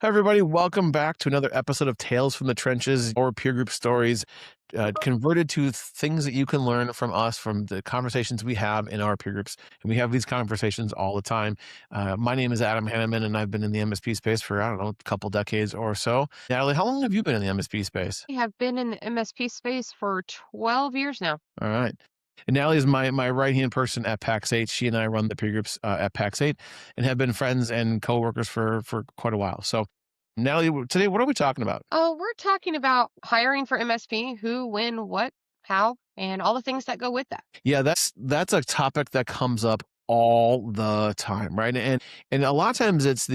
Hi, everybody. Welcome back to another episode of Tales from the Trenches, or peer group stories converted to things that you can learn from us, from the conversations we have in our peer groups. And we have these conversations all the time. My name is Adam Hanneman, and I've been in the MSP space for, I don't know, a couple decades or so. Natalie, how long have you been in the MSP space? I have been in the MSP space for 12 years now. All right. And Natalie is my right-hand person at PAX 8. She and I run the peer groups at PAX 8 and have been friends and coworkers for quite a while. So, Natalie, today, what are we talking about? Oh, we're talking about hiring for MSP, who, when, what, how, and all the things that go with that. Yeah, that's a topic that comes up all the time, right? And a lot of times it's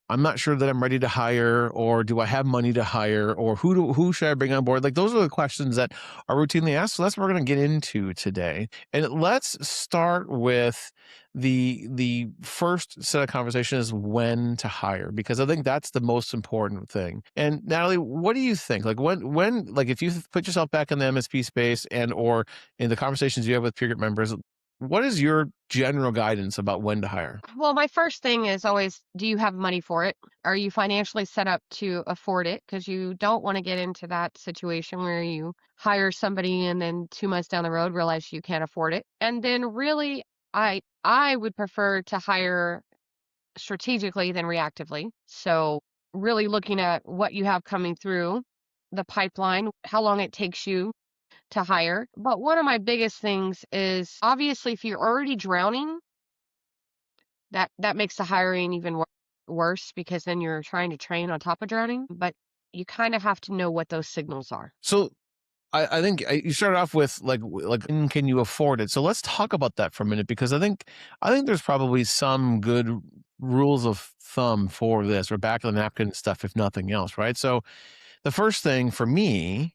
I'm not sure that I'm ready to hire, or do I have money to hire, or who should I bring on board? Like, those are the questions that are routinely asked. So that's what we're going to get into today. And let's start with the first set of conversations, when to hire, because I think that's the most important thing. And Natalie, what do you think? Like, when like, if you put yourself back in the MSP space and or in the conversations you have with peer group members, what is your general guidance about when to hire? Well, my first thing is always, do you have money for it? Are you financially set up to afford it? Because you don't want to get into that situation where you hire somebody and then 2 months down the road realize you can't afford it. And then really, I would prefer to hire strategically than reactively. So really looking at what you have coming through the pipeline, how long it takes you to hire. But one of my biggest things is, obviously, if you're already drowning, that makes the hiring even worse, because then you're trying to train on top of drowning. But you kind of have to know what those signals are. So I think you started off with like when can you afford it? So let's talk about that for a minute, because I think there's probably some good rules of thumb for this, or back of the napkin stuff, if nothing else, right? So the first thing for me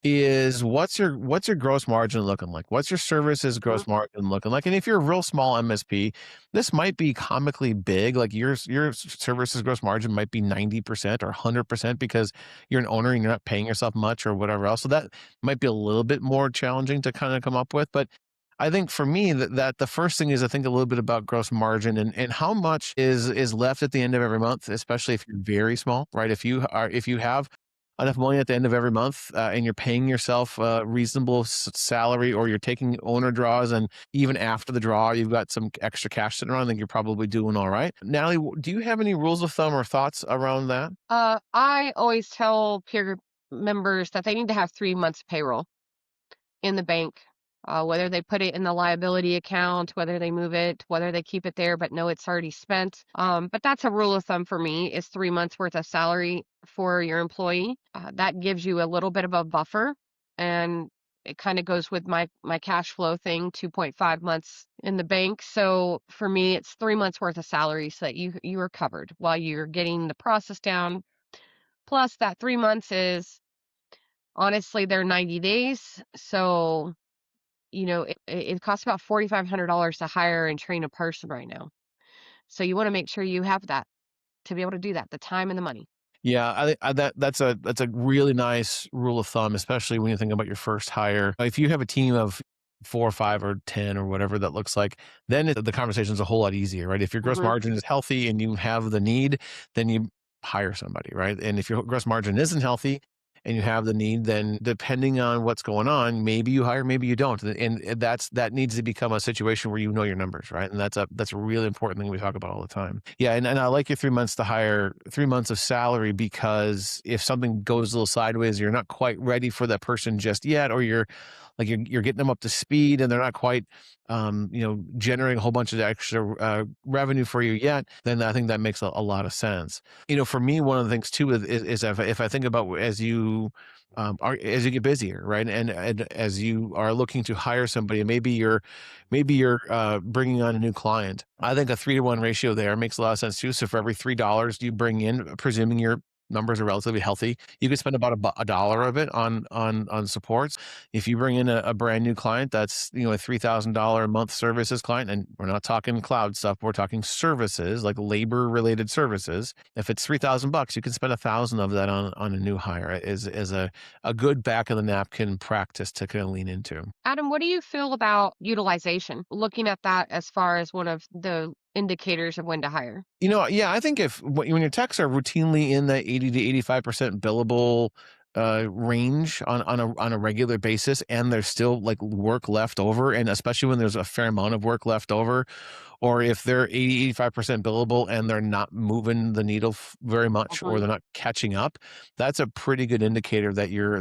is, what's your gross margin looking like? What's your services Mhm. gross margin looking like? And if you're a real small MSP, this might be comically big. Like, your services gross margin might be 90% or 100%, because you're an owner and you're not paying yourself much or whatever else. So that might be a little bit more challenging to kind of come up with. But I think for me that the first thing is, I think a little bit about gross margin, and how much is left at the end of every month, especially if you're very small, right? If you have enough money at the end of every month, and you're paying yourself a reasonable salary, or you're taking owner draws, and even after the draw you've got some extra cash sitting around, I think you're probably doing all right. Natalie, do you have any rules of thumb or thoughts around that? I always tell peer group members that they need to have 3 months payroll in the bank, whether they put it in the liability account, whether they move it, whether they keep it there, but know it's already spent. But that's a rule of thumb for me, is 3 months worth of salary for your employee. That gives you a little bit of a buffer, and it kind of goes with my cash flow thing, 2.5 months in the bank. So for me, it's 3 months worth of salary, so that you are covered while you're getting the process down. Plus, that 3 months is, honestly, they're 90 days. So it costs about $4,500 to hire and train a person right now. So you wanna make sure you have that to be able to do that, the time and the money. Yeah, I think that's a really nice rule of thumb, especially when you think about your first hire. If you have a team of 4 or 5 or 10 or whatever that looks like, then the conversation is a whole lot easier, right? If your gross Mhm. margin is healthy and you have the need, then you hire somebody, right? And if your gross margin isn't healthy and you have the need, then depending on what's going on, maybe you hire, maybe you don't. And that needs to become a situation where you know your numbers, right? And that's a really important thing we talk about all the time. Yeah, and I like your 3 months to hire, 3 months of salary, because if something goes a little sideways, you're not quite ready for that person just yet, or you're getting them up to speed and they're not quite generating a whole bunch of extra revenue for you yet, then I think that makes a lot of sense. For me, one of the things too is if I think about, as you get busier, right, and as you are looking to hire somebody, and maybe you're bringing on a new client. I think a 3-to-1 ratio there makes a lot of sense too. So for every $3 you bring in, presuming your numbers are relatively healthy, you could spend about a dollar of it on supports. If you bring in a brand new client, that's a $3,000 a month services client, and we're not talking cloud stuff. We're talking services, like labor related services. If it's $3,000, you can spend 1,000 of that on a new hire. Is a good back of the napkin practice to kind of lean into. Adam, what do you feel about utilization? Looking at that as far as one of the indicators of when to hire. Yeah, I think if when your techs are routinely in that 80 to 85% billable range on a regular basis, and there's still like work left over, and especially when there's a fair amount of work left over, or if they're 80-85% billable and they're not moving the needle very much, or Mhm. they're not catching up, that's a pretty good indicator that you're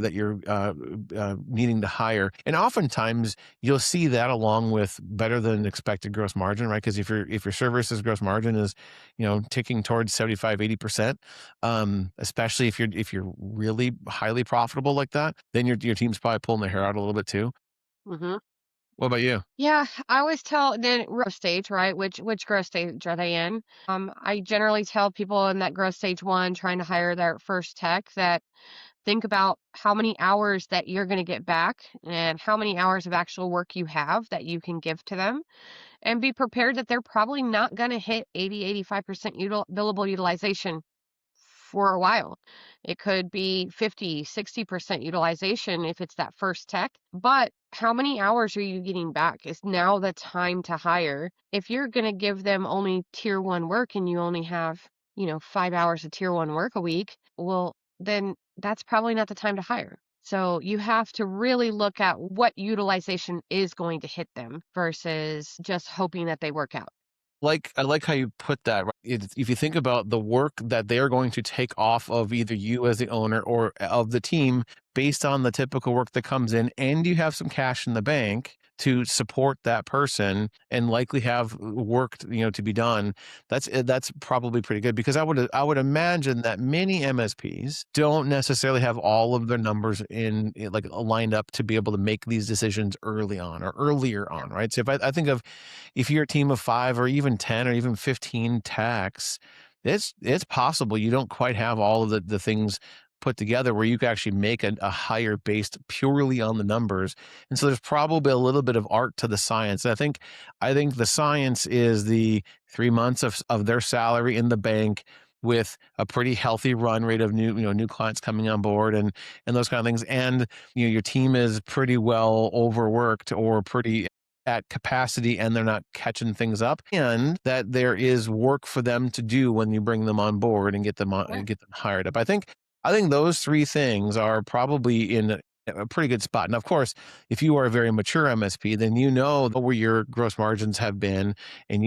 needing to hire. And oftentimes you'll see that along with better than expected gross margin, right? Because if your services gross margin is ticking towards 75-80%, especially if you're really highly profitable like that, then your team's probably pulling their hair out a little bit too. Mhm. What about you? Yeah, I always tell then growth stage, right? Which growth stage are they in? I generally tell people in that growth stage one trying to hire their first tech that think about how many hours that you're going to get back and how many hours of actual work you have that you can give to them, and be prepared that they're probably not going to hit 80-85% billable utilization for a while. It could be 50-60% utilization if it's that first tech. But how many hours are you getting back? Is now the time to hire? If you're going to give them only tier one work and you only have, 5 hours of tier one work a week, well, then that's probably not the time to hire. So you have to really look at what utilization is going to hit them versus just hoping that they work out. I like how you put that. Right? If you think about the work that they are going to take off of either you as the owner or of the team based on the typical work that comes in, and you have some cash in the bank to support that person and likely have work to be done, that's probably pretty good, because I would imagine that many MSPs don't necessarily have all of their numbers like lined up to be able to make these decisions early on or earlier on, right? So I think of, if you're a team of 5 or even 10 or even 15 techs, it's possible you don't quite have all of the things put together where you can actually make a hire based purely on the numbers. And so there's probably a little bit of art to the science. And I think the science is the 3 months of their salary in the bank with a pretty healthy run rate of new clients coming on board, and those kind of things. And your team is pretty well overworked or pretty at capacity, and they're not catching things up, and that there is work for them to do when you bring them on board and get them hired up. I think those three things are probably in a pretty good spot. And of course, if you are a very mature MSP, then you know where your gross margins have been, and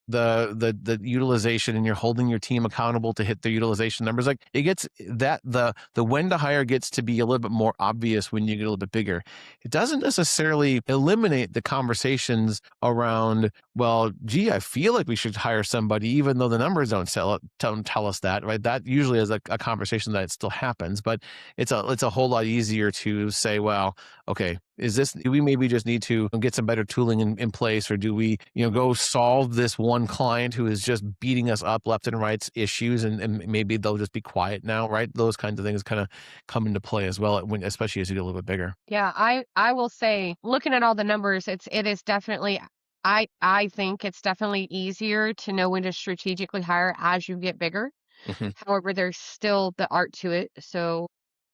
the utilization, and you're holding your team accountable to hit their utilization numbers. Like, it gets that the when to hire gets to be a little bit more obvious when you get a little bit bigger. It doesn't necessarily eliminate the conversations around, well, gee, I feel like we should hire somebody even though the numbers don't tell us that, right? That usually is a conversation that still happens, but it's a whole lot easier to say, well, okay, do we maybe just need to get some better tooling in place, or do we go solve this one client who is just beating us up left and right's issues, and maybe they'll just be quiet now, right? Those kinds of things kind of come into play as well, especially as you get a little bit bigger. Yeah, I will say, looking at all the numbers, it is definitely, I think it's definitely easier to know when to strategically hire as you get bigger. Mhm. However, there's still the art to it. So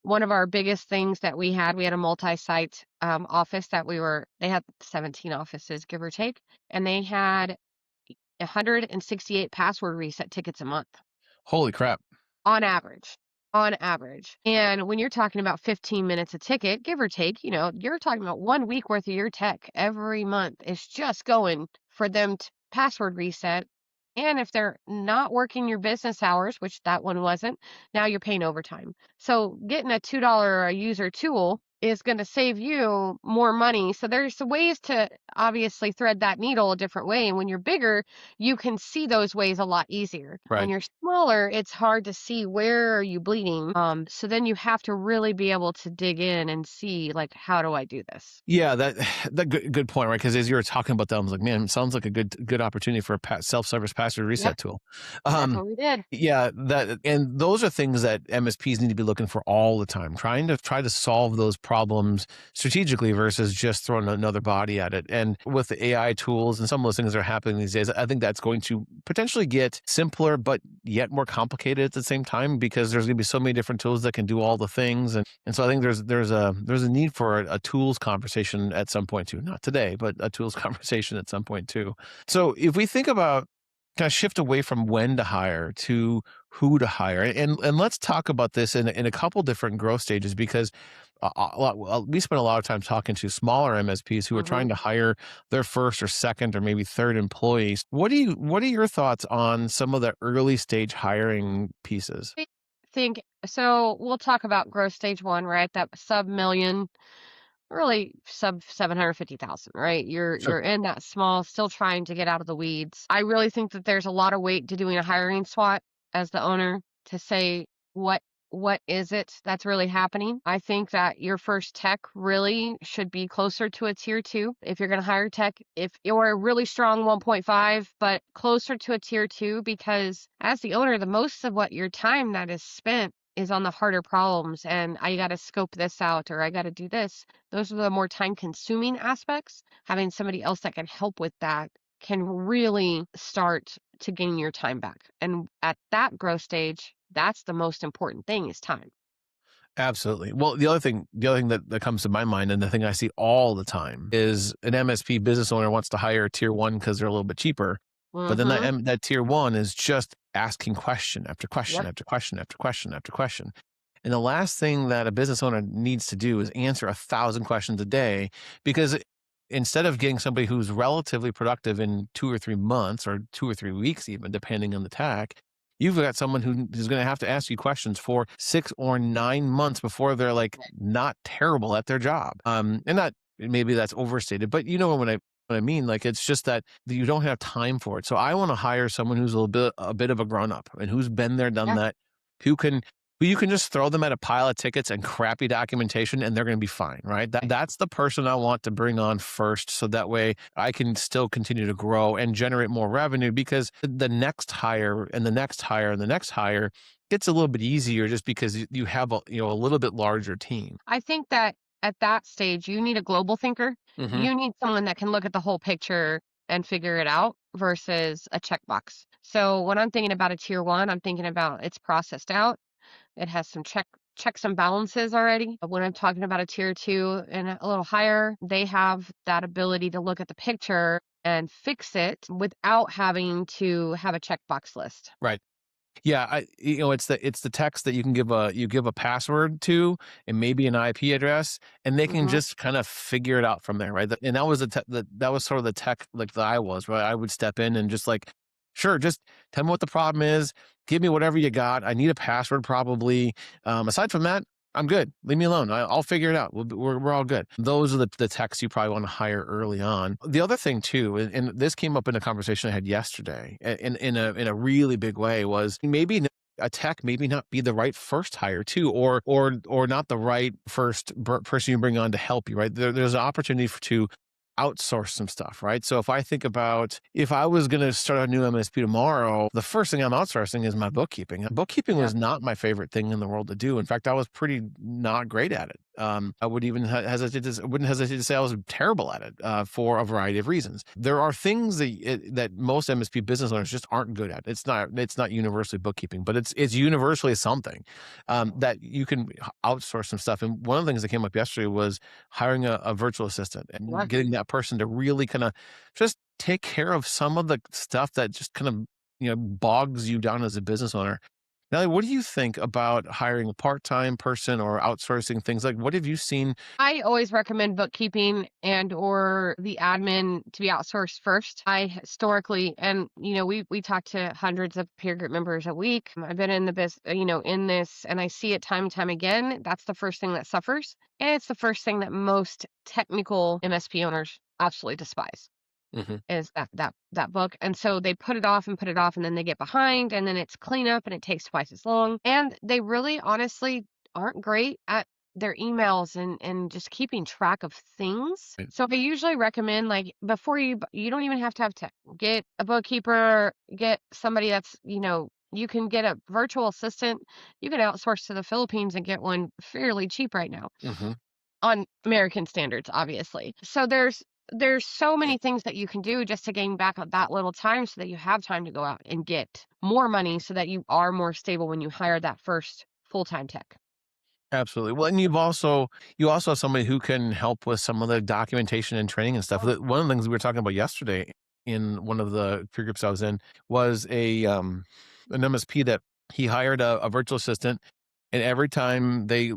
one of our biggest things that we had a multi-site office that they had 17 offices, give or take, and they had 168 password reset tickets a month. Holy crap. On average. On average. And when you're talking about 15 minutes a ticket, give or take, you're talking about 1 week worth of your tech every month. It's just going for them to password reset. And if they're not working your business hours, which that one wasn't, now you're paying overtime. So getting a $2 a user tool is going to save you more money. So there's ways to obviously thread that needle a different way. And when you're bigger, you can see those ways a lot easier. When Right. you're smaller, it's hard to see where are you bleeding. So then you have to really be able to dig in and see, like, how do I do this? Yeah, that good point, right? Because as you were talking about that, I was like, man, it sounds like a good opportunity for a self-service password Yeah, reset tool. that's Um, what we did. yeah, and those are things that MSPs need to be looking for all the time, try to solve those problems strategically versus just throwing another body at it. And with the AI tools and some of those things that are happening these days, I think that's going to potentially get simpler, but yet more complicated at the same time because there's going to be so many different tools that can do all the things. And so I think there's a need for a tools conversation at some point too. Not today, but a tools conversation at some point too. So if we think about kind of shift away from when to hire to who to hire, and let's talk about this in a couple different growth stages because we spend a lot of time talking to smaller MSPs who are Mhm. trying to hire their first or second or maybe third employees. What are your thoughts on some of the early stage hiring pieces? I think so we'll talk about growth stage 1, right? That sub-million, really sub 750,000, right? Sure. You're in that small, still trying to get out of the weeds. I really think that there's a lot of weight to doing a hiring SWOT as the owner to say what what is it that's really happening. I think that your first tech really should be closer to a tier 2 if you're going to hire tech. If you're a really strong 1.5, but closer to a tier 2 because as the owner, the most of what your time that is spent is on the harder problems and I got to scope this out or I got to do this. Those are the more time-consuming aspects. Having somebody else that can help with that can really start to gain your time back. And at that growth stage, that's the most important thing is time. Absolutely. Well, the other thing that comes to my mind, and the thing I see all the time, is an MSP business owner wants to hire a tier one because they're a little bit cheaper, but then Mhm. that tier one is just asking question after question Yep. after question after question after question. And the last thing that a business owner needs to do is answer 1,000 questions a day because instead of getting somebody who's relatively productive in 2 or 3 months or 2 or 3 weeks, even depending on the tack, you've got someone who's going to have to ask you questions for 6 or 9 months before they're like not terrible at their job. And not maybe that's overstated, but you know what I mean. Like it's just that you don't have time for it. So I want to hire someone who's a bit of a grown up and who's been there, done Yeah. that, who can who you can just throw them at a pile of tickets and crappy documentation and they're going to be fine, right? That's the person I want to bring on first. So that way I can still continue to grow and generate more revenue because the next hire and the next hire and the next hire gets a little bit easier just because you have a little bit larger team. I think that at that stage, you need a global thinker. Hmm. You need someone that can look at the whole picture and figure it out versus a checkbox. So when I'm thinking about a tier 1, I'm thinking about it's processed out. It has some checks and balances already. But when I'm talking about a tier 2 and a little higher, they have that ability to look at the picture and fix it without having to have a checkbox list. Right. Yeah, it's the text that you give a password to and maybe an IP address, and they can Mhm. just kind of figure it out from there, right? And that was that was sort of the tech like that I was, right? I would step in and just like, sure, just tell me what the problem is, give me whatever you got. I need a password probably. Aside from that, I'm good. Leave me alone. I'll figure it out. We're all good. Those are the techs you probably want to hire early on. The other thing too, and this came up in a conversation I had yesterday, in a really big way, was maybe a tech maybe not be the right first hire too, or not the right first person you bring on to help you. Right there's an opportunity to outsource some stuff, right? So if I think about if I was going to start a new MSP tomorrow, the first thing I'm outsourcing is my bookkeeping. Bookkeeping Yep. was not my favorite thing in the world to do. In fact, I was pretty not great at it. I would even wouldn't hesitate to say I was terrible at it for a variety of reasons. There are things that most MSP business owners just aren't good at. It's not universally bookkeeping, but it's universally something that you can outsource some stuff. And one of the things that came up yesterday was hiring a virtual assistant and Yeah. getting that person to really kind of just take care of some of the stuff that just kind of bogs you down as a business owner. Now, what do you think about hiring a part-time person or outsourcing things? Like, what have you seen? I always recommend bookkeeping and or the admin to be outsourced first. I historically, and we talk to hundreds of peer group members a week. I've been in the in this, and I see it time and time again. That's the first thing that suffers, and it's the first thing that most technical MSP owners absolutely despise Hmm. is that book. And so they put it off and put it off, and then they get behind, and then it's cleanup, and it takes twice as long. And they really, honestly, aren't great at their emails and just keeping track of things. So I usually recommend like before you don't even have to have tech. Get a bookkeeper, get somebody that's you can get a virtual assistant. You can outsource to the Philippines and get one fairly cheap right now. Hmm. on American standards, obviously. So there's so many things that you can do just to gain back that little time so that you have time to go out and get more money so that you are more stable when you hire that first full-time tech. Absolutely. Well, and you also have somebody who can help with some of the documentation and training and stuff. One of the things we were talking about yesterday in one of the peer groups I was in was an MSP that he hired a virtual assistant, and every time they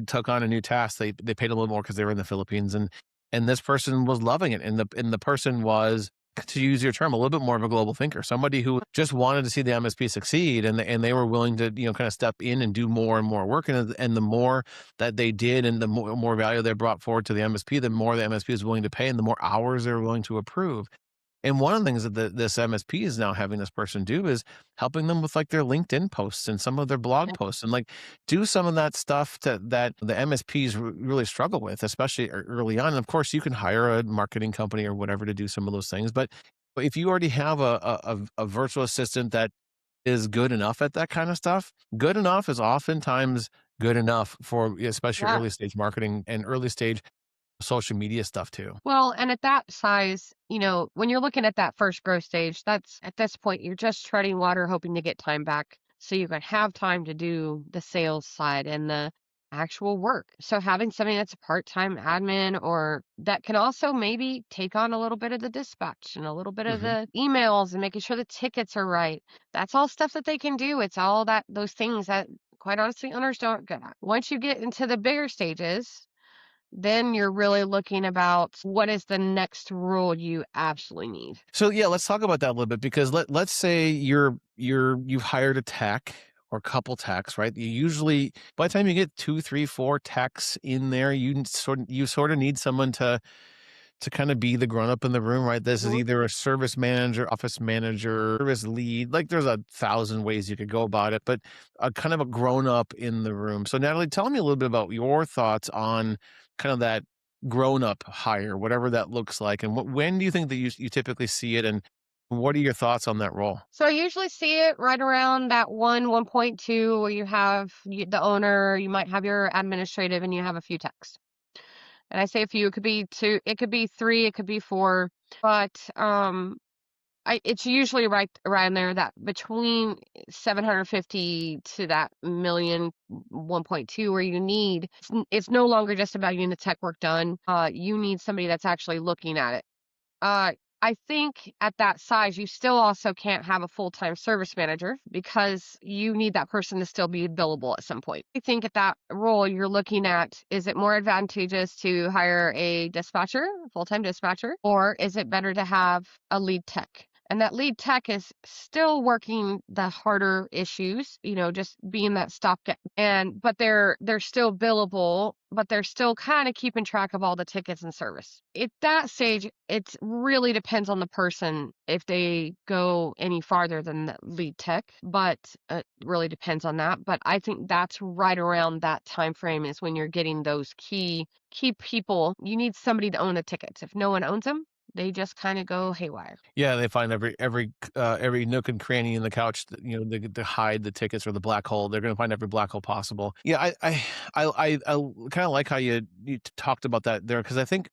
took on a new task, they paid a little more because they were in the Philippines, and this person was loving it, and the person was, to use your term, a little bit more of a global thinker, somebody who just wanted to see the MSP succeed, and they were willing to, kind of step in and do more and more work, and the more that they did, and the more value they brought forward to the MSP, the more the MSP is willing to pay, and the more hours they're willing to approve. And one of the things that this MSP is now having this person do is helping them with like their LinkedIn posts and some of their blog posts, and like do some of that stuff that the MSPs really struggle with, especially early on. And of course, you can hire a marketing company or whatever to do some of those things. But if you already have a virtual assistant that is good enough at that kind of stuff, good enough is oftentimes good enough for especially Yeah. early stage marketing and early stage social media stuff too. Well, and at that size, when you're looking at that first growth stage, that's at this point, you're just treading water, hoping to get time back so you can have time to do the sales side and the actual work. So having something that's a part-time admin or that can also maybe take on a little bit of the dispatch and a little bit of Mhm. the emails and making sure the tickets are right. That's all stuff that they can do. It's all those things that quite honestly owners don't get at. Once you get into the bigger stages, then you're really looking about what is the next rule you absolutely need. So yeah, let's talk about that a little bit because let's say you've hired a tech or a couple techs, right? You usually by the time you get two, three, four techs in there, you sort of need someone to kind of be the grown up in the room, right? This is Mhm. either a service manager, office manager, service lead. Like there's 1,000 ways you could go about it, but a kind of a grown up in the room. So Natalie, tell me a little bit about your thoughts on kind of that grown up hire, whatever that looks like, and when do you think that you typically see it, and what are your thoughts on that role? So I usually see it right around that 1.2 where you have the owner, you might have your administrative, and you have a few techs. And I say a few, it could be two, it could be three, it could be four, but it's usually right around there that between 750 to that million 1.2 where you need it's no longer just about getting the tech work done. You need somebody that's actually looking at it. Uh, I think at that size, you still also can't have a full-time service manager because you need that person to still be billable at some point. I think at that role, you're looking at, is it more advantageous to hire a dispatcher, full-time dispatcher, or is it better to have a lead tech? And that lead tech is still working the harder issues, just being that stopgap. But they're still billable, but they're still kind of keeping track of all the tickets and service. At that stage, it really depends on the person if they go any farther than the lead tech, but it really depends on that. But I think that's right around that time frame is when you're getting those key people. You need somebody to own the tickets. If no one owns them, they just kind of go haywire. Yeah, they find every nook and cranny in the couch, to hide the tickets or the black hole. They're going to find every black hole possible. Yeah, I kind of like how you talked about that there because I think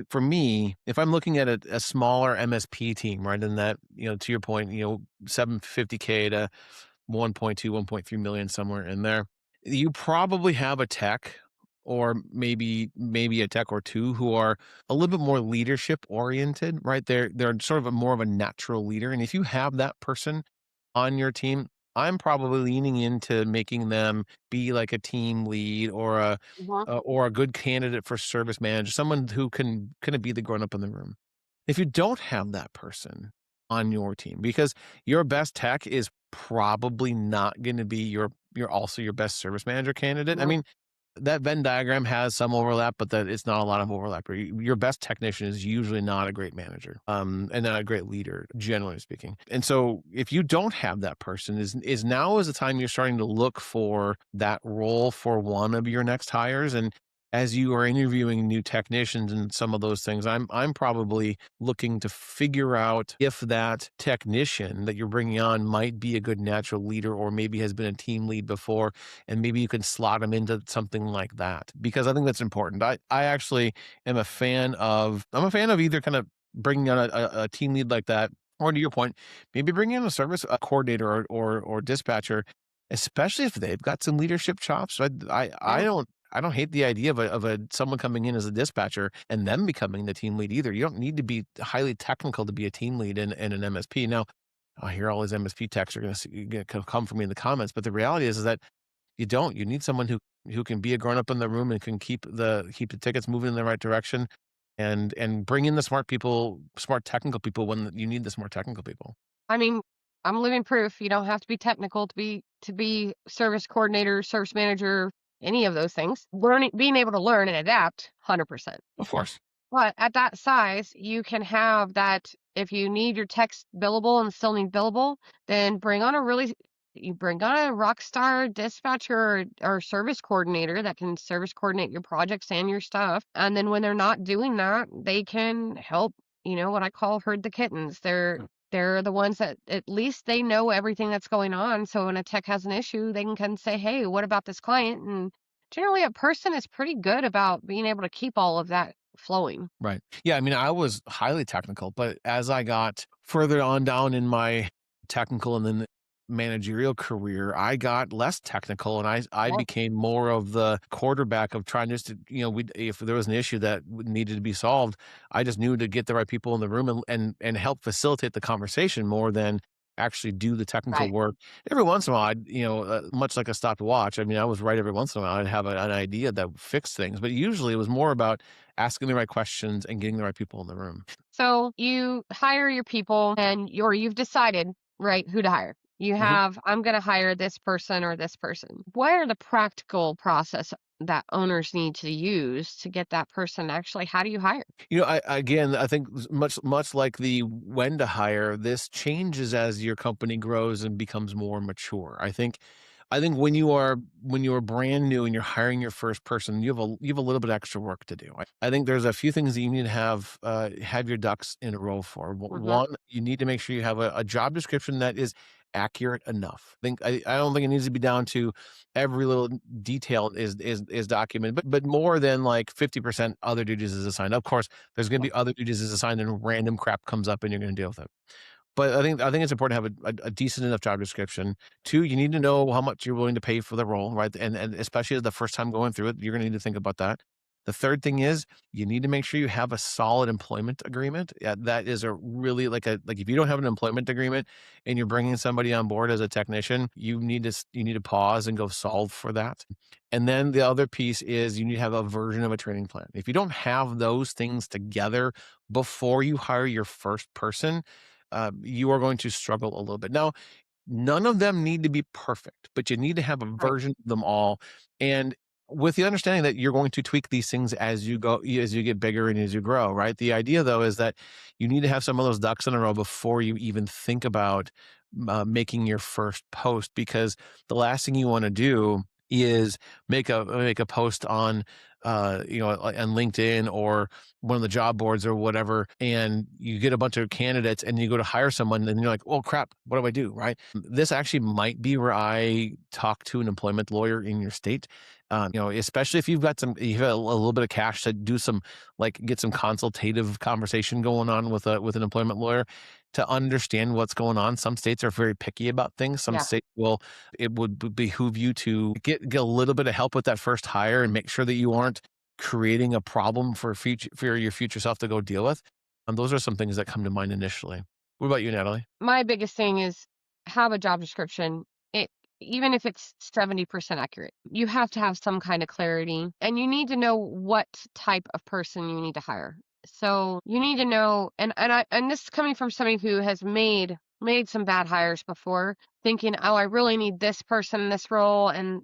for me, if I'm looking at a smaller MSP team, right, and that to your point, 750K to 1.2, 1.3 million somewhere in there, you probably have a tech or maybe a tech or two who are a little bit more leadership oriented, right? They're sort of more of a natural leader. And if you have that person on your team, I'm probably leaning into making them be like a team lead or a good candidate for service manager, someone who can kind of be the grown up in the room. If you don't have that person on your team, because your best tech is probably not going to be your best service manager candidate. I Mhm. mean, that Venn diagram has some overlap, but that it's not a lot of overlap. Your best technician is usually not a great manager, and not a great leader, generally speaking. And so, if you don't have that person, is now is the time you're starting to look for that role for one of your next hires, and as you are interviewing new technicians and some of those things, I'm probably looking to figure out if that technician that you're bringing on might be a good natural leader or maybe has been a team lead before, and maybe you can slot them into something like that because I think that's important. I actually am a fan of I'm a fan of either kind of bringing on a team lead like that, or to your point, maybe bringing in a service a coordinator or dispatcher, especially if they've got some leadership chops. Yeah. I don't hate the idea of a someone coming in as a dispatcher and them becoming the team lead either. You don't need to be highly technical to be a team lead in an MSP. Now, I hear all these MSP techs are gonna come for me in the comments, but the reality is that you don't. You need someone who can be a grown up in the room and can keep the tickets moving in the right direction and bring in the smart people, smart technical people when you need the smart technical people. I mean, I'm living proof. You don't have to be technical to be service coordinator, service manager, any of those things. Learning, being able to learn and adapt, 100%. Of course. But at that size, you can have that if you need your text billable and still need billable, then you bring on a rock star dispatcher or service coordinator that can service coordinate your projects and your stuff. And then when they're not doing that, they can help, what I call herd the kittens. They're the ones that at least they know everything that's going on. So when a tech has an issue, they can come say, "Hey, what about this client?" And generally a person is pretty good about being able to keep all of that flowing. Right. Yeah, I mean, I was highly technical, but as I got further on down in my technical and then managerial career, I got less technical and I Yeah, became more of the quarterback of trying just to, we if there was an issue that needed to be solved, I just knew to get the right people in the room and help facilitate the conversation more than actually do the technical right. work. Every once in a while, much like a stopwatch. I mean, I was right every once in a while. I'd have an idea that would fix things, but usually it was more about asking the right questions and getting the right people in the room. So you hire your people and you've decided, right, who to hire. You Mhm. have, I'm going to hire this person or this person. What are the practical process that owners need to use to get that person actually? How do you hire? I think much like the when to hire, this changes as your company grows and becomes more mature. I think when you are brand new and you're hiring your first person, you have a little bit extra work to do. I think there's a few things that you need to have your ducks in a row for. Hmm. One, you need to make sure you have a job description that is accurate enough. I don't think it needs to be down to every little detail is documented, but more than like 50% other duties is assigned. Of course, there's going to Yeah. be other duties is assigned and random crap comes up and you're going to deal with it. But I think it's important to have a decent enough job description. 2, you need to know how much you're willing to pay for the role, right? And especially the first time going through it, you're gonna need to think about that. The third thing is you need to make sure you have a solid employment agreement. Yeah, that is a really like if you don't have an employment agreement and you're bringing somebody on board as a technician, you need to pause and go solve for that. And then the other piece is you need to have a version of a training plan. If you don't have those things together before you hire your first person, you are going to struggle a little bit. Now, none of them need to be perfect, but you need to have a Right. version of them all. And with the understanding that you're going to tweak these things as you go, as you get bigger and as you grow, right? The idea though is that you need to have some of those ducks in a row before you even think about making your first post, because the last thing you want to do is make a post on on LinkedIn or one of the job boards or whatever, and you get a bunch of candidates and you go to hire someone and you're like, oh crap, what do I do? Right. This actually might be where I talk to an employment lawyer in your state. Especially if you have a little bit of cash to do some, like get some consultative conversation going on with an employment lawyer to understand what's going on. Some states are very picky about things. Some Yeah. states will, it would behoove you to get a little bit of help with that first hire and make sure that you aren't creating a problem for your future self to go deal with. Those are some things that come to mind initially. What about you, Natalie? My biggest thing is have a job description. It even if it's 70% accurate, you have to have some kind of clarity and you need to know what type of person you need to hire. So you need to know and this is coming from somebody who has made some bad hires before, thinking, "Oh, I really need this person in this role," and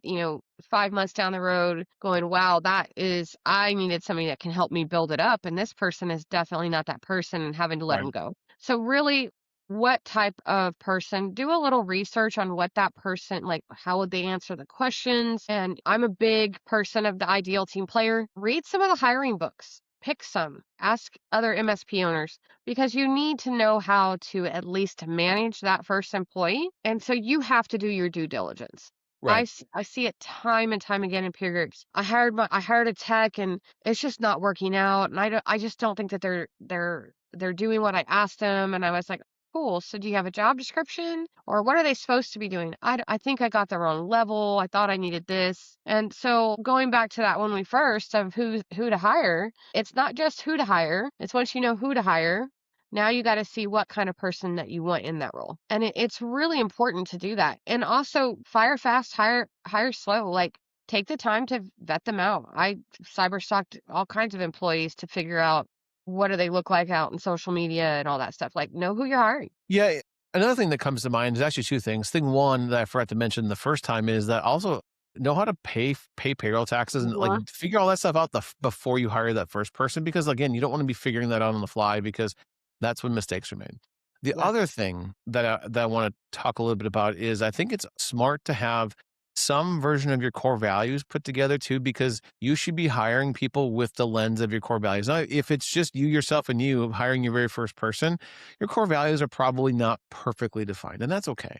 5 months down the road going, "Wow, I needed somebody that can help me build it up, and this person is definitely not that person," and having to let Right. them go. So really what type of person, do a little research on what that person, like how would they answer the questions. And I'm a big person of the ideal team player. Read some of the hiring books. Pick some, ask other MSP owners because you need to know how to at least manage that first employee. And so you have to do your due diligence. Right. I see it time and time again in peer groups. I hired a tech and it's just not working out. And I just don't think that they're doing what I asked them. And I was like, cool. So do you have a job description or what are they supposed to be doing? I think I got the wrong level. I thought I needed this. And so going back to that when we first of who to hire, it's not just who to hire. It's once you know who to hire, now you got to see what kind of person that you want in that role. And it's really important to do that. And also fire fast, hire slow. Like take the time to vet them out. I cyber stalked all kinds of employees to figure out what do they look like out in social media and all that stuff? Like, know who you're hiring. Yeah. Another thing that comes to mind is actually two things. Thing one that I forgot to mention the first time is that also know how to pay payroll taxes and like Mhm. figure all that stuff out before you hire that first person because again you don't want to be figuring that out on the fly because that's when mistakes are made. The Yeah. other thing that I want to talk a little bit about is I think it's smart to have some version of your core values put together too because you should be hiring people with the lens of your core values. Now, if it's just you yourself and you hiring your very first person, your core values are probably not perfectly defined, and that's okay.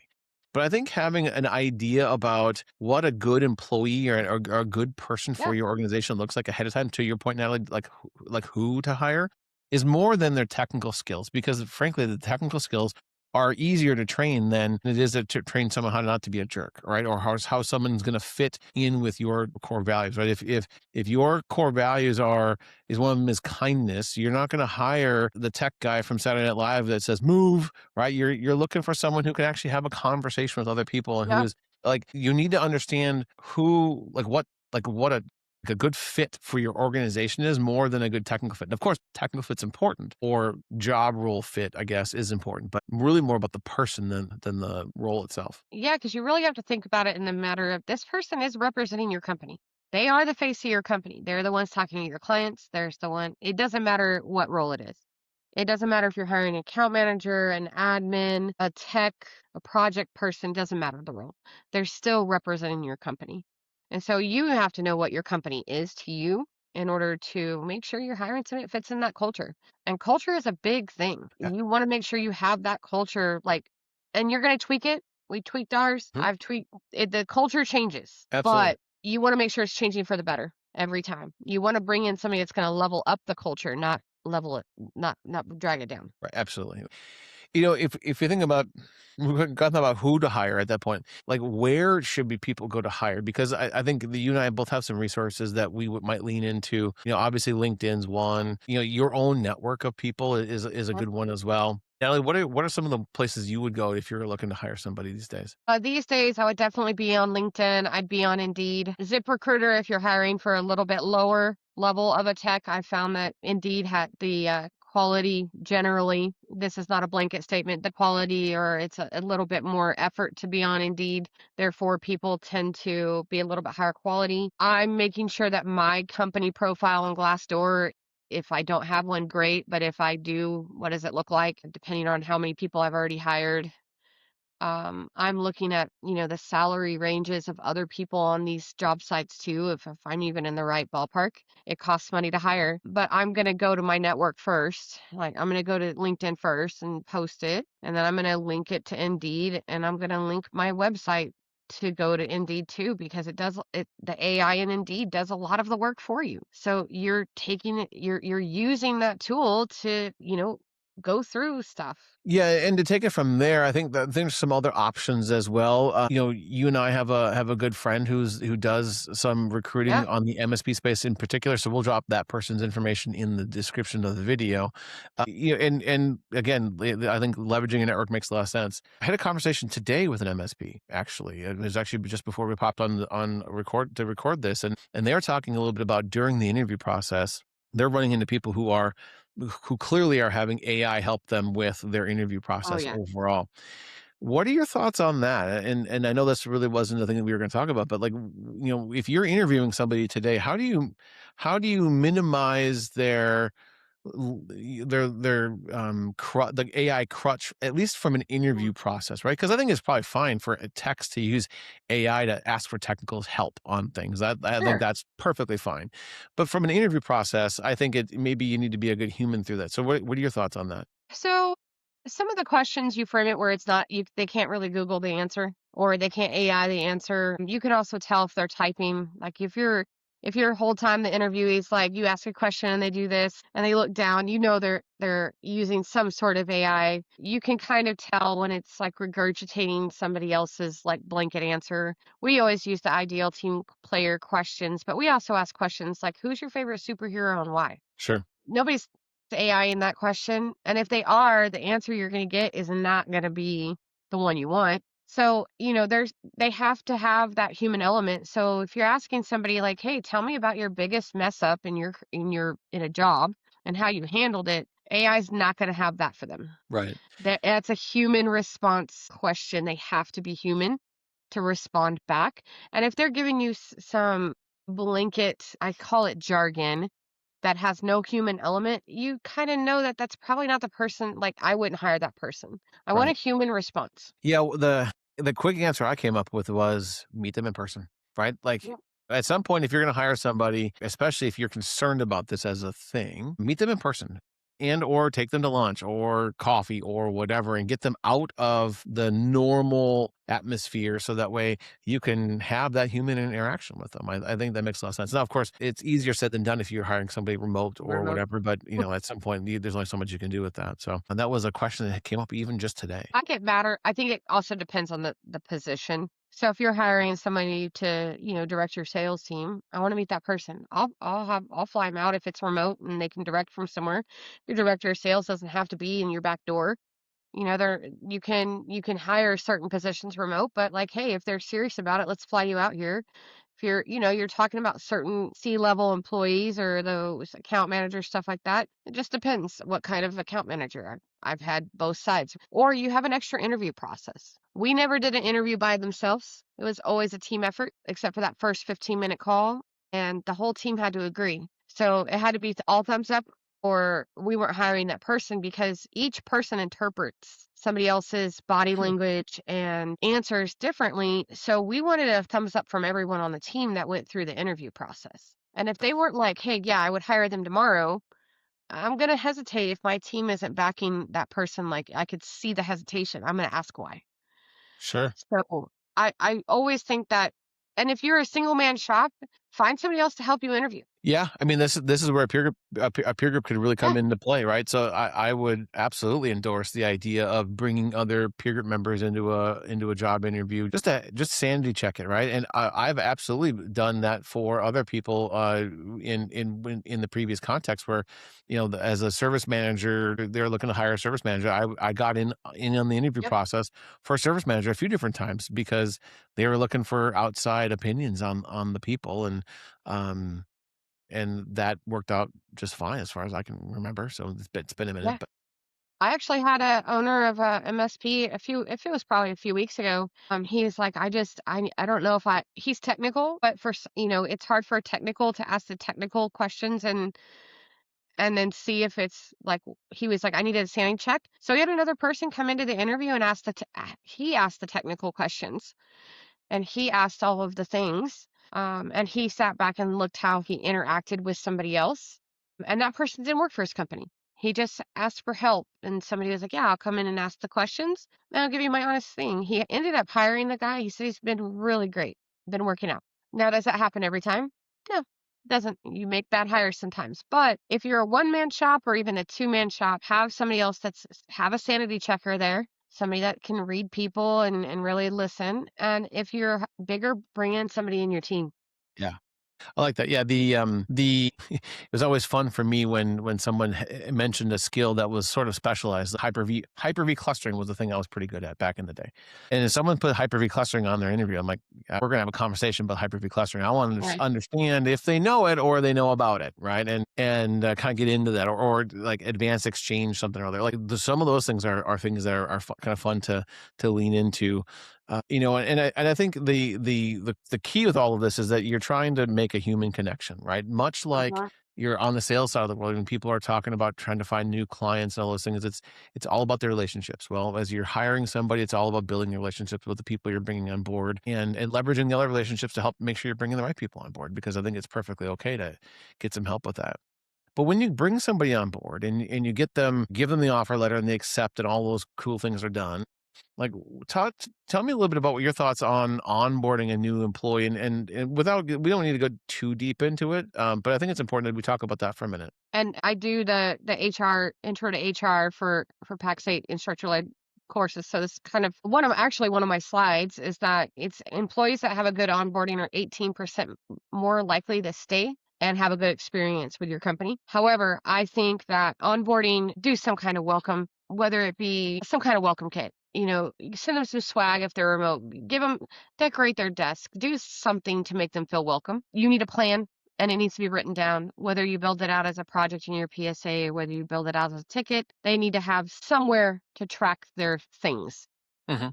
But I think having an idea about what a good employee or a good person Yeah. for your organization looks like ahead of time, to your point, Natalie, like who to hire, is more than their technical skills. Because frankly, the technical skills are easier to train than it is to train someone how not to be a jerk, right? Or how someone's going to fit in with your core values, right? If your core values is one of them is kindness, you're not going to hire the tech guy from Saturday Night Live that says move, right? You're looking for someone who can actually have a conversation with other people and who Yeah. is like you need to understand who what a good fit for your organization is more than a good technical fit. And of course, technical fit's important or job role fit, I guess, is important, but really more about the person than the role itself. Yeah, because you really have to think about it in the matter of this person is representing your company. They are the face of your company. They're the ones talking to your clients. There's the one. It doesn't matter what role it is. It doesn't matter if you're hiring an account manager, an admin, a tech, a project person, doesn't matter the role. They're still representing your company. And so you have to know what your company is to you in order to make sure you're hiring somebody that fits in that culture. And culture is a big thing. Yeah. You want to make sure you have that culture, like, and you're going to tweak it. We tweaked ours. Mhm. I've tweaked it. The culture changes, Absolutely. but you want to make sure it's changing for the better every time. You want to bring in somebody that's going to level up the culture, not level it, not drag it down. Right. Absolutely. If you think about we've gotten about who to hire at that point, like where should be people go to hire? Because I think that you and I both have some resources that we might lean into. Obviously LinkedIn's one. Your own network of people is a Mhm. good one as well. Natalie, what are some of the places you would go if you're looking to hire somebody these days? These days, I would definitely be on LinkedIn. I'd be on Indeed. ZipRecruiter, if you're hiring for a little bit lower level of a tech, I found that Indeed had the quality generally. This is not a blanket statement. The quality, or it's a little bit more effort to be on Indeed. Therefore, people tend to be a little bit higher quality. I'm making sure that my company profile on Glassdoor, if I don't have one, great. But if I do, what does it look like? Depending on how many people I've already hired, I'm looking at, the salary ranges of other people on these job sites too, if I'm even in the right ballpark. It costs money to hire, but I'm going to go to my network first. Like I'm going to go to LinkedIn first and post it, and then I'm going to link it to Indeed, and I'm going to link my website to go to Indeed too because the AI in Indeed does a lot of the work for you. So you're taking it, you're using that tool to, go through stuff. Yeah, and to take it from there, I think that there's some other options as well. You and I have a good friend who does some recruiting Yeah. on the MSP space in particular. So we'll drop that person's information in the description of the video. And again, I think leveraging a network makes a lot of sense. I had a conversation today with an MSP. Actually, it was actually just before we popped on record to record this, and they were talking a little bit about during the interview process. They're running into people who clearly are having AI help them with their interview Oh process yeah. overall. What are your thoughts on that? And I know this really wasn't the thing that we were going to talk about, but like if you're interviewing somebody today, how do you minimize their the AI crutch, at least from an interview Mm. process, right? Because I think it's probably fine for a text to use AI to ask for technical help on things. I think Sure. that's perfectly fine. But from an interview process, I think maybe you need to be a good human through that. So what are your thoughts on that? So some of the questions you frame it where it's not they can't really Google the answer or they can't AI the answer. You can also tell if they're typing. Like if your whole time the interviewee's like you ask a question and they do this and they look down, you know they're using some sort of AI. You can kind of tell when it's like regurgitating somebody else's like blanket answer. We always use the ideal team player questions, but we also ask questions like who's your favorite superhero and why? Sure. Nobody's AI in that question, and if they are, the answer you're gonna get is not gonna be the one you want. So, they have to have that human element. So if you're asking somebody like, "Hey, tell me about your biggest mess up in in a job and how you handled it," AI is not gonna have that for them. Right. That's a human response question. They have to be human to respond back. And if they're giving you some blanket, I call it jargon, that has no human element, you kinda know that that's probably not the person like, I wouldn't hire that person. I want a Right. human response. Yeah, the quick answer I came up with was meet them in person, right? Like, Yep. at some point, if you're gonna hire somebody, especially if you're concerned about this as a thing, meet them in person or take them to lunch or coffee or whatever and get them out of the normal atmosphere so that way you can have that human interaction with them. I think that makes a lot of sense. Now, of course, it's easier said than done if you're hiring somebody remote or Remote. whatever, but, at some point, there's only so much you can do with that. So, and that was a question that came up even just today. I get madder. I think it also depends on the position. So if you're hiring somebody to, direct your sales team, I wanna meet that person. I'll fly them out if it's remote and they can direct from somewhere. Your director of sales doesn't have to be in your back door. There you can hire certain positions remote, but like, hey, if they're serious about it, let's fly you out here. If you're talking about certain C-level employees or those account managers, stuff like that, it just depends what kind of account manager. I've had both sides. Or you have an extra interview process. We never did an interview by themselves. It was always a team effort, except for that first 15-minute call, and the whole team had to agree. So it had to be all thumbs up or we weren't hiring that person because each person interprets somebody else's body Sure. language and answers differently. So we wanted a thumbs up from everyone on the team that went through the interview process. And if they weren't like, hey, yeah, I would hire them tomorrow, I'm going to hesitate if my team isn't backing that person. Like I could see the hesitation. I'm going to ask why. Sure. So I always think that, and if you're a single man shop, find somebody else to help you interview. Yeah, I mean, this is where a peer group could really Yeah. come into play, right? So I would absolutely endorse the idea of bringing other peer group members into a job interview, just sanity check it, right? And I've absolutely done that for other people in the previous context where, as a service manager, they're looking to hire a service manager. I got in on the interview Yep. process for a service manager a few different times because they were looking for outside opinions on the people um and that worked out just fine as far as I can remember, so it's been a minute, Yeah. but I actually had a owner of a MSP if it was probably a few weeks ago. He's like, I don't know if he's technical, but it's hard for a technical to ask the technical questions and then see if it's like he was like, I needed a sanity check. So he had another person come into the interview and he asked the technical questions and he asked all of the things. And he sat back and looked how he interacted with somebody else. And that person didn't work for his company. He just asked for help. And somebody was like, yeah, I'll come in and ask the questions. And I'll give you my honest thing. He ended up hiring the guy. He said he's been really great, been working out. Now, does that happen every time? No, it doesn't. You make bad hires sometimes. But if you're a one-man shop or even a two-man shop, have somebody else have a sanity checker there, somebody that can read people and really listen. And if you're bigger, bring in somebody in your team. yeah. I like that. Yeah, it was always fun for me when someone mentioned a skill that was sort of specialized. Hyper-V clustering was the thing I was pretty good at back in the day. And if someone put Hyper-V clustering on their interview, I'm like, we're gonna have a conversation about Hyper-V clustering. I want to Right. understand if they know it or they know about it, right? And kind of get into that or like advanced exchange something or other. Like some of those things are things that are kind of fun to lean into. And I think the key with all of this is that you're trying to make a human connection, right? Much like Uh-huh. you're on the sales side of the world and people are talking about trying to find new clients and all those things, it's all about their relationships. Well, as you're hiring somebody, it's all about building your relationships with the people you're bringing on board and leveraging the other relationships to help make sure you're bringing the right people on board, because I think it's perfectly okay to get some help with that. But when you bring somebody on board and you get them, give them the offer letter and they accept and all those cool things are done, like, tell me a little bit about what your thoughts on onboarding a new employee, and without, we don't need to go too deep into it, but I think it's important that we talk about that for a minute. And I do the HR intro to HR for Pax 8 instructor-led courses. So this is kind of one of my slides is that it's employees that have a good onboarding are 18% more likely to stay and have a good experience with your company. However, I think that onboarding, do some kind of welcome, whether it be some kind of welcome kit. You send them some swag if they're remote, decorate their desk, do something to make them feel welcome. You need a plan and it needs to be written down, whether you build it out as a project in your PSA or whether you build it out as a ticket. They need to have somewhere to track their things. Mhm.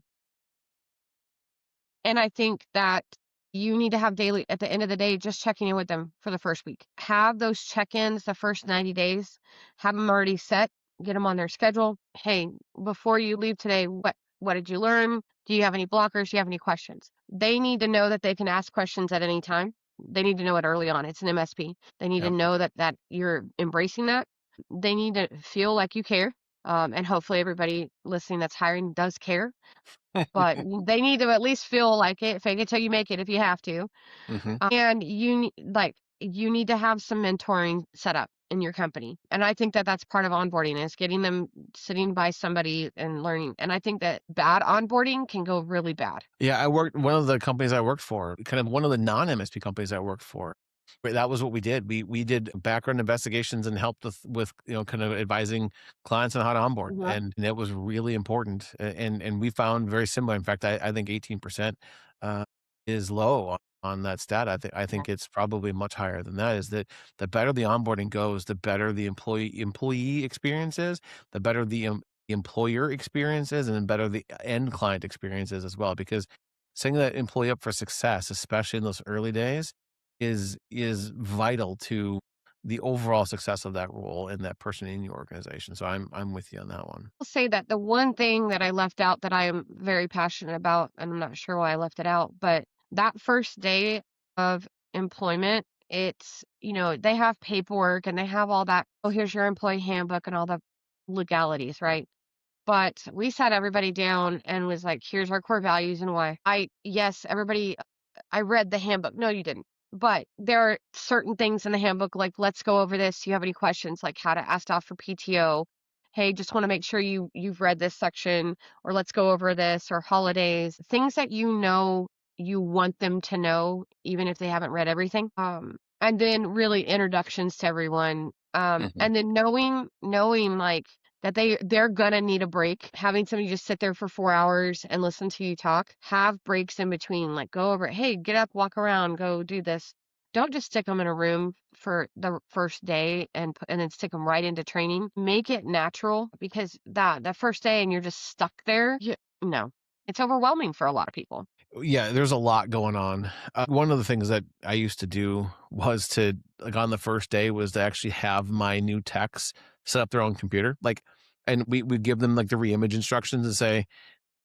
And I think that you need to have daily, at the end of the day, just checking in with them for the first week. Have those check-ins the first 90 days, have them already set, get them on their schedule. Hey, before you leave today, what did you learn? Do you have any blockers? Do you have any questions? They need to know that they can ask questions at any time. They need to know it early on. It's an MSP. They need to Yep. know that you're embracing that. They need to feel like you care. And hopefully everybody listening that's hiring does care, but they need to at least feel like it. Fake it till you make it if you have to. Mhm. And you need to have some mentoring set up in your company. And I think that that's part of onboarding is getting them sitting by somebody and learning. And I think that bad onboarding can go really bad. Yeah, one of the companies I worked for, kind of one of the non-MSP companies I worked for, that was what we did. We did background investigations and helped with, kind of advising clients on how to onboard, Mhm. and it was really important, and we found very similar. In fact, I think 18%, uh, is low on that stat. I think it's probably much higher than that, is that the better the onboarding goes, the better the employee experience is, the better the employer experiences, and then better the end client experiences as well. Because setting that employee up for success, especially in those early days, is vital to the overall success of that role and that person in your organization. So I'm with you on that one. I'll say that the one thing that I left out that I am very passionate about, and I'm not sure why I left it out, but that first day of employment, they have paperwork and they have all that. Oh, here's your employee handbook and all the legalities, right? But we sat everybody down and was like, here's our core values and why. Yes, everybody, I read the handbook. No, you didn't. But there are certain things in the handbook, like, let's go over this. Do you have any questions? Like how to ask off for PTO. Hey, just want to make sure you've read this section, or let's go over this, or holidays, things that you want them to know, even if they haven't read everything. And then really introductions to everyone. Mhm. And then knowing like that they're gonna need a break. Having somebody just sit there for 4 hours and listen to you talk. Have breaks in between, like go over, hey, get up, walk around, go do this. Don't just stick them in a room for the first day and then stick them right into training. Make it natural, because that first day and you're just stuck there. No, it's overwhelming for a lot of people. Yeah, there's a lot going on. One of the things that I used to do was to, like, on the first day, was to actually have my new techs set up their own computer, like, and we give them like the reimage instructions and say,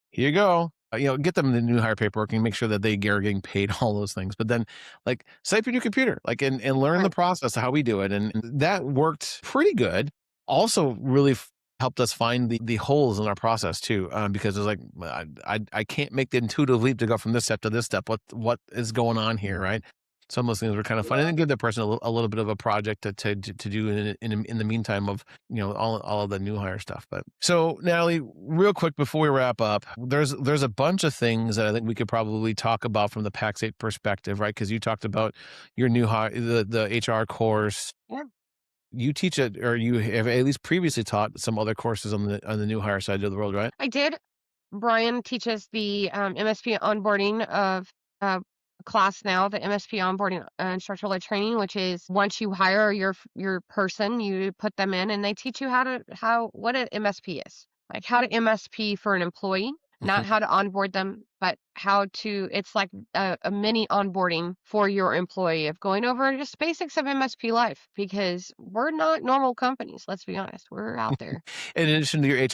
here you go. Get them the new hire paperwork and make sure that they are getting paid all those things. But then, like, set up your new computer, like, and learn the Right. process of how we do it. And that worked pretty good. Also, really helped us find the holes in our process too, because it's like, I can't make the intuitive leap to go from this step to this step. What is going on here, right? Some of those things were kind of fun, and then give that person a little bit of a project to do in the meantime of, all of the new hire stuff. But so, Natalie, real quick before we wrap up, there's a bunch of things that I think we could probably talk about from the Pax8 perspective, right? Because you talked about your new hire, the HR course. Yeah. You teach it, or you have at least previously taught some other courses on the new hire side of the world, right? I did. Brian teaches the MSP onboarding of uh, class now, the MSP onboarding instructor-led training, which is once you hire your person, you put them in and they teach you what an MSP is, like how to MSP for an employee. not how to onboard them, but how to, it's like a mini onboarding for your employee of going over just basics of MSP life because we're not normal companies. Let's be honest. We're out there. In addition to your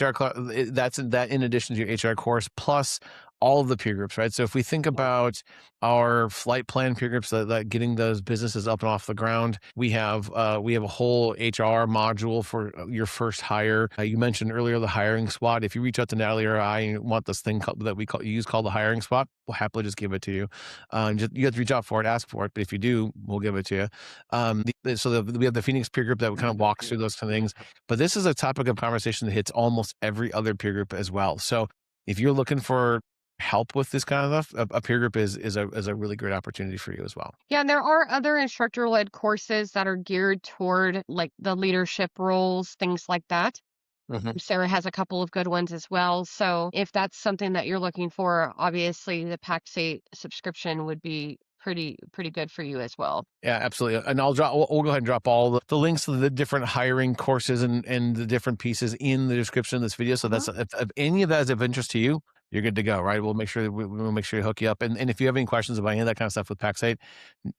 that's that in addition to your HR course, plus all of the peer groups, right? So if we think about our flight plan peer groups, that getting those businesses up and off the ground, we have a whole HR module for your first hire. You mentioned earlier the hiring spot. If you reach out to Natalie or I and want this thing that we use called the hiring spot, we'll happily just give it to you. You have to reach out for it, ask for it, but if you do, we'll give it to you. We have the Phoenix peer group that kind of walks through those kind of things. But this is a topic of conversation that hits almost every other peer group as well. So if you're looking for help with this kind of stuff, a peer group is a really great opportunity for you as well. Yeah, and there are other instructor-led courses that are geared toward like the leadership roles, things like that. Mhm. Sarah has a couple of good ones as well. So if that's something that you're looking for, obviously the PAX8 subscription would be pretty good for you as well. Yeah, absolutely. And we'll go ahead and drop all the links to the different hiring courses and the different pieces in the description of this video. So Mhm. that's if any of that is of interest to you, you're good to go, right? We'll make sure that we'll make sure to hook you up. And if you have any questions about any of that kind of stuff with PAX8,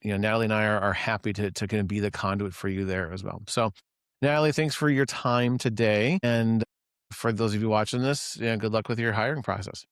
Natalie and I are happy to kind of be the conduit for you there as well. So Natalie, thanks for your time today. And for those of you watching this, good luck with your hiring process.